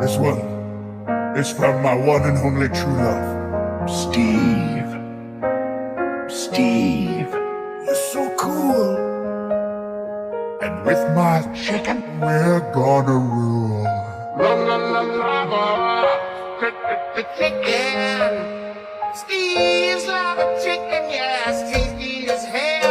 This one is from my one and only true love, Steve. Steve, you're so cool. And with my chicken, we're gonna rule. La la la la, the chicken. Steve's like a chicken, yeah, tasty as hell.